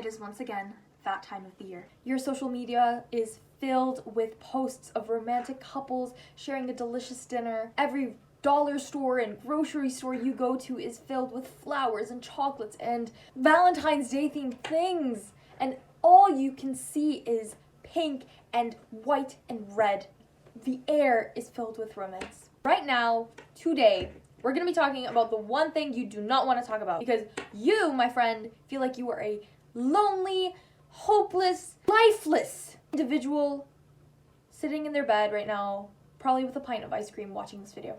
It is once again that time of the year. Your social media is filled with posts of romantic couples sharing a delicious dinner. Every dollar store and grocery store you go to is filled with flowers and chocolates and Valentine's Day themed things. And all you can see is pink and white and red. The air is filled with romance. Right now, today, we're going to be talking about the one thing you do not want to talk about, because you, my friend, feel like you are a lonely, hopeless, lifeless individual sitting in their bed right now, probably with a pint of ice cream watching this video.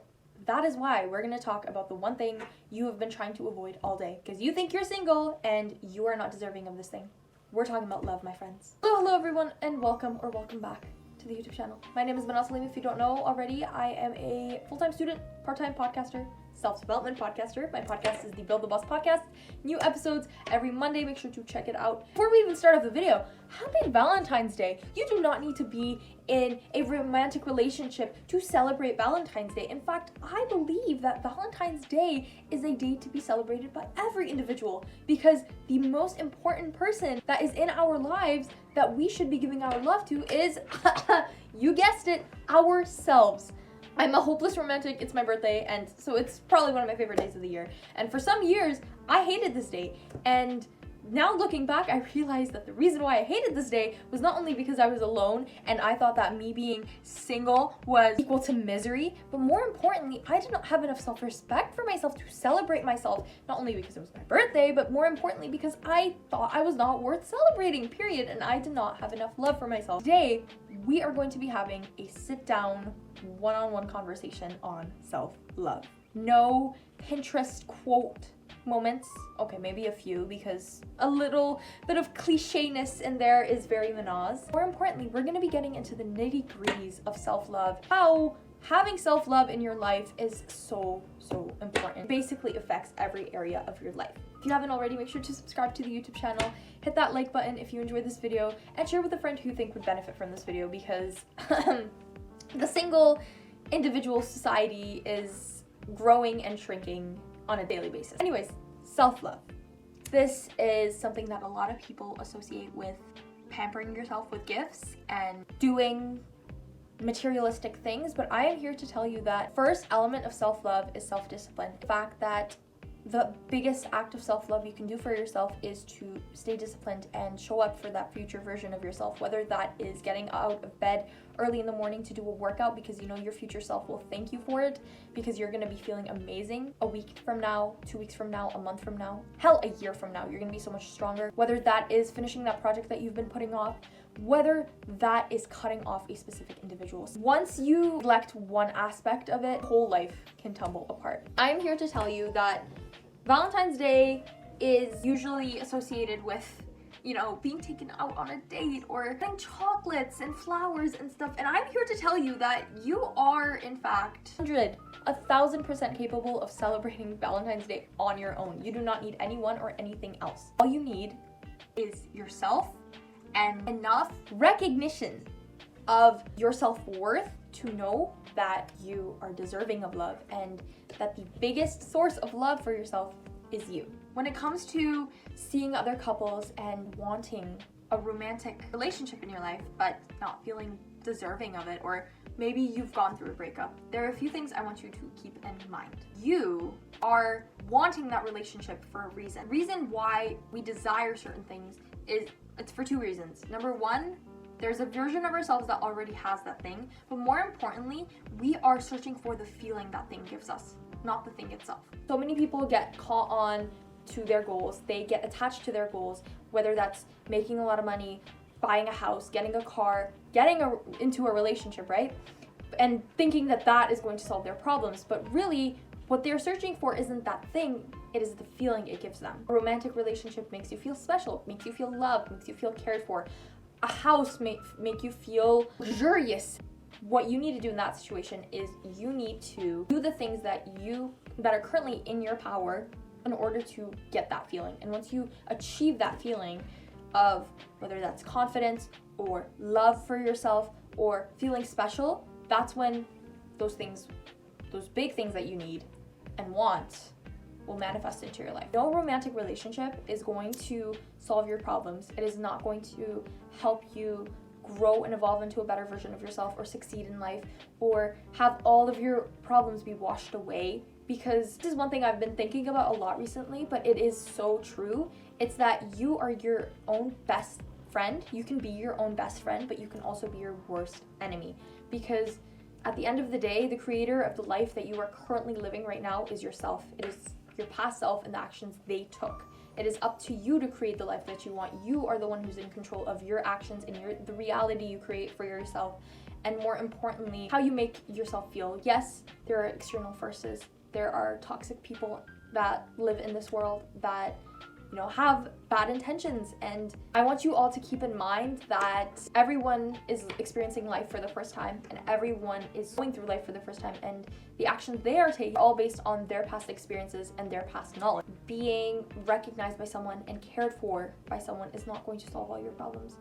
That is why we're going to talk about the one thing you have been trying to avoid all day, because you think you're single and you are not deserving of this thing. We're talking about love, my friends. Hello everyone, and welcome back to the YouTube channel. My name is Manal Salim. If you don't know already, I am a full-time student, part-time podcaster, self-development podcaster. My podcast is the Build the Boss podcast. New episodes every Monday. Make sure to check it out. Before we even start off the video, happy Valentine's Day. You do not need to be in a romantic relationship to celebrate Valentine's Day. In fact, I believe that Valentine's Day is a day to be celebrated by every individual, because the most important person that is in our lives that we should be giving our love to is, you guessed it, ourselves. I'm a hopeless romantic. It's my birthday, and so it's probably one of my favorite days of the year. And for some years, I hated this day. And now looking back, I realized that the reason why I hated this day was not only because I was alone and I thought that me being single was equal to misery, but more importantly, I did not have enough self-respect for myself to celebrate myself, not only because it was my birthday, but more importantly because I thought I was not worth celebrating, period, and I did not have enough love for myself. Today, we are going to be having a sit-down, one-on-one conversation on self-love. No Pinterest quote moments. Okay, maybe a few, because a little bit of clichéness in there is very Manaz. More importantly, we're going to be getting into the nitty-gritties of self-love, how having self-love in your life is so important. It basically affects every area of your life. If you haven't already, make sure to subscribe to the YouTube channel, hit that like button if you enjoyed this video, and share with a friend who you think would benefit from this video, because the single individual society is growing and shrinking on a daily basis. Anyways, self-love. This is something that a lot of people associate with pampering yourself with gifts and doing materialistic things, but I am here to tell you that first element of self-love is self-discipline. The fact that the biggest act of self-love you can do for yourself is to stay disciplined and show up for that future version of yourself, whether that is getting out of bed early in the morning to do a workout because you know your future self will thank you for it, because you're going to be feeling amazing a week from now, 2 weeks from now, a month from now, hell, a year from now. You're going to be so much stronger. Whether that is finishing that project that you've been putting off, whether that is cutting off a specific individual. Once you neglect one aspect of it, whole life can tumble apart. I'm here to tell you that Valentine's Day is usually associated with, you know, being taken out on a date or getting chocolates and flowers and stuff. And I'm here to tell you that you are, in fact, 1,000% capable of celebrating Valentine's Day on your own. You do not need anyone or anything else. All you need is yourself and enough recognition of your self-worth to know that you are deserving of love, and that the biggest source of love for yourself is you. When it comes to seeing other couples and wanting a romantic relationship in your life but not feeling deserving of it, or maybe you've gone through a breakup, there are a few things I want you to keep in mind. You are wanting that relationship for a reason. The reason why we desire certain things is it's for two reasons. Number one, there's a version of ourselves that already has that thing, but more importantly, we are searching for the feeling that thing gives us, not the thing itself. So many people get caught on to their goals. They get attached to their goals, whether that's making a lot of money, buying a house, getting a car, getting into a relationship, right? And thinking that that is going to solve their problems, but really, what they're searching for isn't that thing, it is the feeling it gives them. A romantic relationship makes you feel special, makes you feel loved, makes you feel cared for. A house make you feel luxurious. What you need to do in that situation is you need to do the things that are currently in your power in order to get that feeling. And once you achieve that feeling of whether that's confidence or love for yourself or feeling special, that's when those big things that you need and want will manifest into your life. No romantic relationship is going to solve your problems. It is not going to help you grow and evolve into a better version of yourself or succeed in life or have all of your problems be washed away. Because this is one thing I've been thinking about a lot recently, but it is so true. It's that you are your own best friend. You can be your own best friend, but you can also be your worst enemy. Because at the end of the day, the creator of the life that you are currently living right now is yourself. It is your past self and the actions they took. It is up to you to create the life that you want. You are the one who's in control of your actions and the reality you create for yourself. And more importantly, how you make yourself feel. Yes, there are external forces. There are toxic people that live in this world that, have bad intentions. And I want you all to keep in mind that everyone is experiencing life for the first time and everyone is going through life for the first time, and the actions they are taking are all based on their past experiences and their past knowledge. Being recognized by someone and cared for by someone is not going to solve all your problems.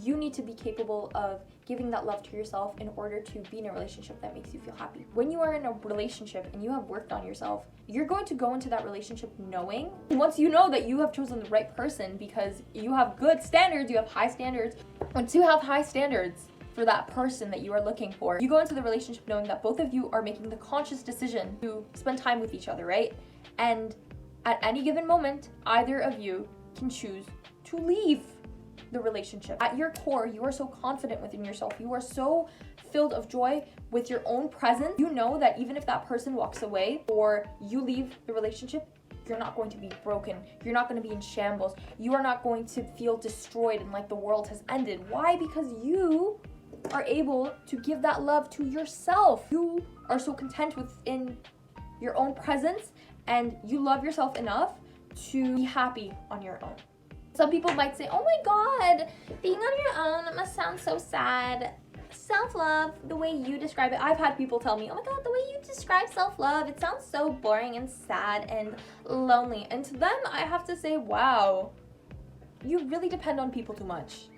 You need to be capable of giving that love to yourself in order to be in a relationship that makes you feel happy. When you are in a relationship and you have worked on yourself, you're going to go into that relationship knowing, once you know that you have chosen the right person because you have good standards, you have high standards. Once you have high standards for that person that you are looking for, you go into the relationship knowing that both of you are making the conscious decision to spend time with each other, right? And at any given moment, either of you can choose to leave the relationship. At your core, you are so confident within yourself. You are so filled of joy with your own presence. You know that even if that person walks away or you leave the relationship, you're not going to be broken. You're not going to be in shambles. You are not going to feel destroyed and like the world has ended. Why? Because you are able to give that love to yourself. You are so content within your own presence and you love yourself enough to be happy on your own. Some people might say, oh my God, being on your own, it must sound so sad. Self-love, the way you describe it. I've had people tell me, oh my God, the way you describe self-love, it sounds so boring and sad and lonely. And to them, I have to say, wow, you really depend on people too much.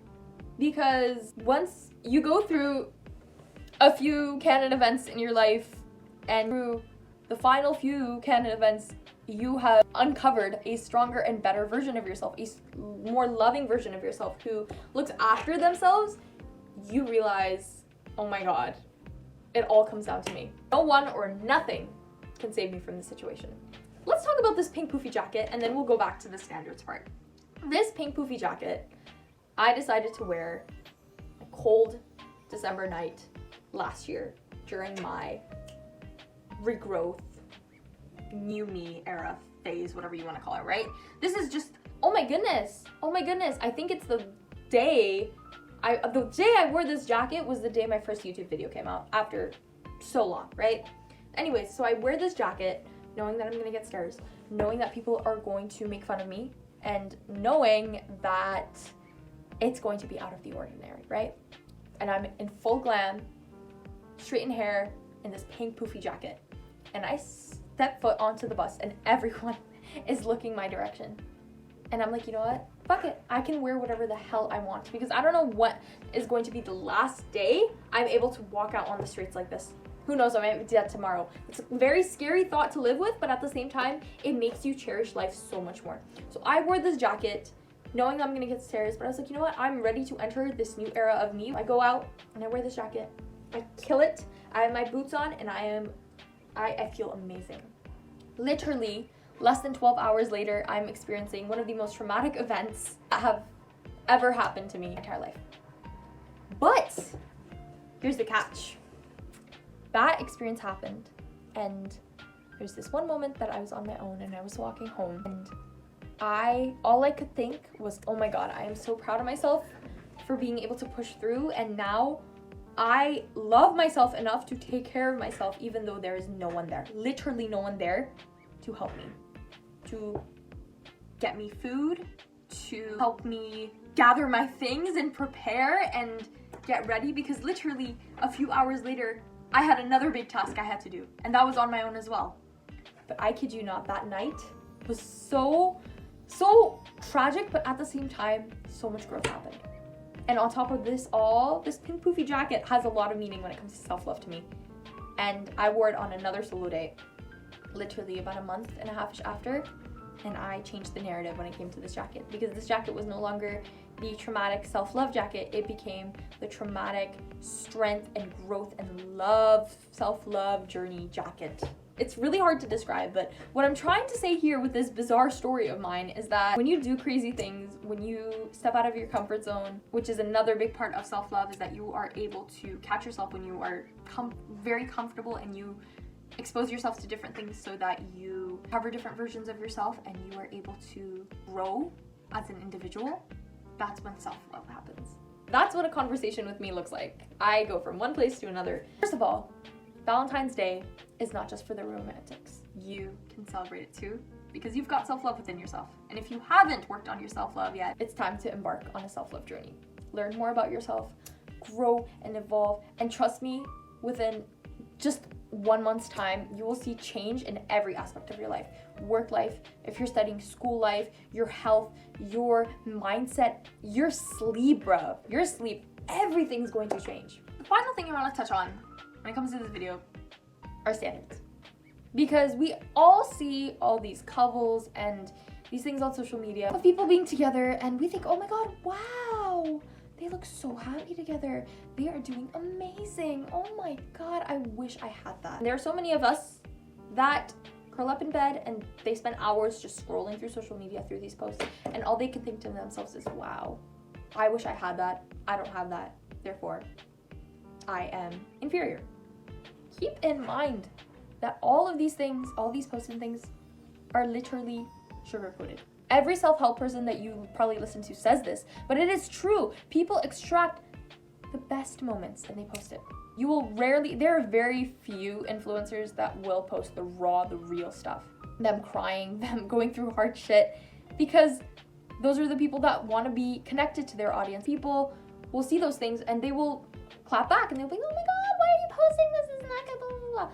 Because once you go through a few canon events in your life and through the final few canon events, you have uncovered a stronger and better version of yourself, a more loving version of yourself who looks after themselves, you realize, oh my God, it all comes down to me. No one or nothing can save me from this situation. Let's talk about this pink poofy jacket and then we'll go back to the standards part. This pink poofy jacket, I decided to wear a cold December night last year during my regrowth, new me era phase, whatever you want to call it, right? This is just, oh my goodness. I think it's the day I wore this jacket was the day my first YouTube video came out after so long, right? Anyways, so I wear this jacket knowing that I'm gonna get stares, knowing that people are going to make fun of me, and knowing that it's going to be out of the ordinary, right? And I'm in full glam, straightened hair, in this pink poofy jacket. And I step foot onto the bus and everyone is looking my direction. And I'm like, you know what? Fuck it. I can wear whatever the hell I want because I don't know what is going to be the last day I'm able to walk out on the streets like this. Who knows? I might be dead tomorrow. It's a very scary thought to live with, but at the same time, it makes you cherish life so much more. So I wore this jacket knowing I'm gonna get stares, but I was like, you know what? I'm ready to enter this new era of me. I go out and I wear this jacket. I kill it. I have my boots on and I feel amazing. Literally, less than 12 hours later, I'm experiencing one of the most traumatic events that have ever happened to me in my entire life. But here's the catch. That experience happened, and there's this one moment that I was on my own and I was walking home, and all I could think was, oh my God, I am so proud of myself for being able to push through, and now I love myself enough to take care of myself even though there is no one there, literally no one there to help me, to get me food, to help me gather my things and prepare and get ready, because literally a few hours later, I had another big task I had to do, and that was on my own as well. But I kid you not, that night was so tragic, but at the same time, so much growth happened. And on top of this this pink poofy jacket has a lot of meaning when it comes to self-love to me. And I wore it on another solo date. literally about a month and a half after, and I changed the narrative when it came to this jacket, because this jacket was no longer the traumatic self-love jacket. It became the traumatic strength and growth and love, self-love journey jacket. It's really hard to describe, but what I'm trying to say here with this bizarre story of mine is that when you do crazy things, when you step out of your comfort zone, which is another big part of self-love, is that you are able to catch yourself when you are very comfortable, and you expose yourself to different things so that you cover different versions of yourself and you are able to grow as an individual. That's when self-love happens. That's what a conversation with me looks like. I go from one place to another. First of all, Valentine's Day is not just for the romantics. You can celebrate it too, because you've got self-love within yourself. And if you haven't worked on your self-love yet, it's time to embark on a self-love journey. Learn more about yourself, grow and evolve, and trust me, within just 1 month's time, you will see change in every aspect of your life. Work life, if you're studying, school life, your health, your mindset, your sleep, bro. Your sleep, everything's going to change. The final thing I want to touch on when it comes to this video are standards. Because we all see all these couples and these things on social media of people being together, and we think, oh my god, wow, they look so happy together. They are doing amazing. Oh my god, I wish I had that. There are so many of us that curl up in bed and they spend hours just scrolling through social media through these posts, and all they can think to themselves is, wow, I wish I had that. I don't have that. Therefore, I am inferior. Keep in mind that all of these things, all these posts and things are literally sugar-coated. Every self-help person that you probably listen to says this, but it is true. People extract the best moments and they post it. You will rarely, there are very few influencers that will post the raw, the real stuff. Them crying, them going through hard shit, because those are the people that want to be connected to their audience. People will see those things and they will clap back and they'll be like, oh my god, why are you posting this? This is not good, blah, blah, blah.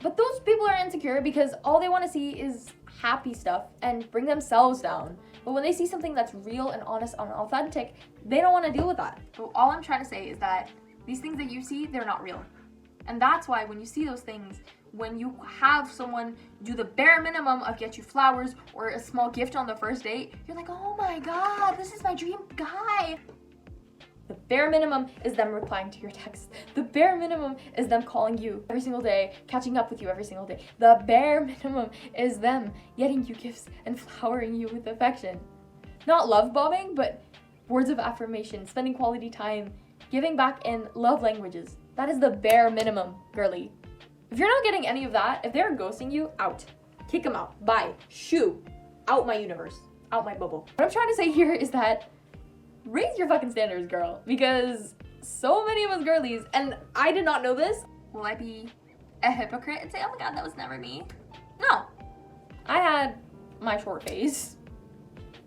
But those people are insecure because all they want to see is happy stuff and bring themselves down. But when they see something that's real and honest and authentic, they don't want to deal with that. So all I'm trying to say is that these things that you see, they're not real. And that's why when you see those things, when you have someone do the bare minimum of get you flowers or a small gift on the first date, you're like, oh my god, this is my dream guy. The bare minimum is them replying to your texts. The bare minimum is them calling you every single day, catching up with you every single day. The bare minimum is them getting you gifts and flowering you with affection. Not love bombing, but words of affirmation, spending quality time, giving back in love languages. That is the bare minimum, girly. If you're not getting any of that, if they're ghosting you, out. Kick them out. Bye. Shoo. Out my universe. Out my bubble. What I'm trying to say here is that raise your fucking standards, girl, because so many of us girlies, and I did not know this. Will I be a hypocrite and say, oh my god, that was never me? No. I had my short phase,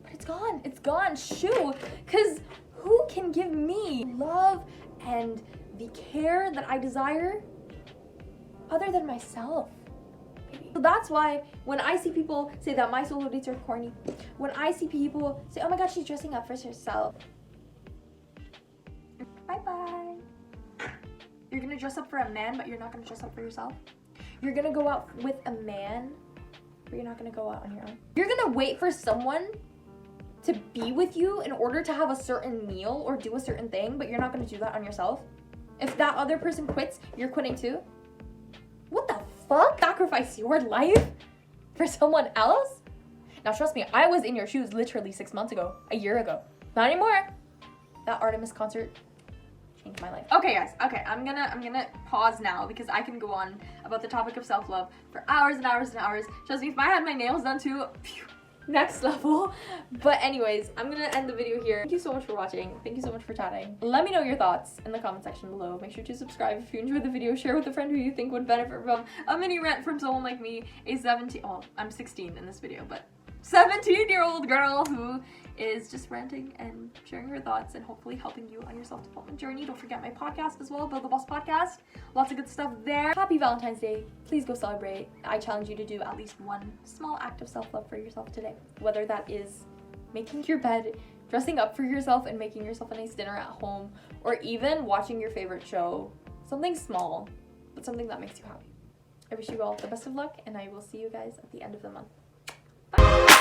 but it's gone, shoo, because who can give me love and the care that I desire other than myself? So that's why when I see people say that my solo dates are corny, when I see people say, oh my god, she's dressing up for herself. Bye-bye. You're gonna dress up for a man, but you're not gonna dress up for yourself? You're gonna go out with a man, but you're not gonna go out on your own? You're gonna wait for someone to be with you in order to have a certain meal or do a certain thing, but you're not gonna do that on yourself? If that other person quits, you're quitting too? What the fuck? Sacrifice your life for someone else? Now trust me, I was in your shoes literally 6 months ago, a year ago. Not anymore. That Artemis concert changed my life. Okay guys, okay, I'm gonna pause now because I can go on about the topic of self-love for hours and hours and hours. Trust me, if I had my nails done too, phew, next level. But anyways, I'm gonna end the video here. Thank you so much for watching. Thank you so much for chatting. Let me know your thoughts in the comment section below. Make sure to subscribe if you enjoyed the video. Share with a friend who you think would benefit from a mini rant from someone like me, a 17, well, I'm 16 in this video, but 17-year-old girl who is just ranting and sharing her thoughts and hopefully helping you on your self-development journey. Don't forget my podcast as well, Build the Boss Podcast. Lots of good stuff there. Happy Valentine's Day. Please go celebrate. I challenge you to do at least one small act of self-love for yourself today. Whether that is making your bed, dressing up for yourself and making yourself a nice dinner at home, or even watching your favorite show. Something small, but something that makes you happy. I wish you all the best of luck, and I will see you guys at the end of the month. Bye!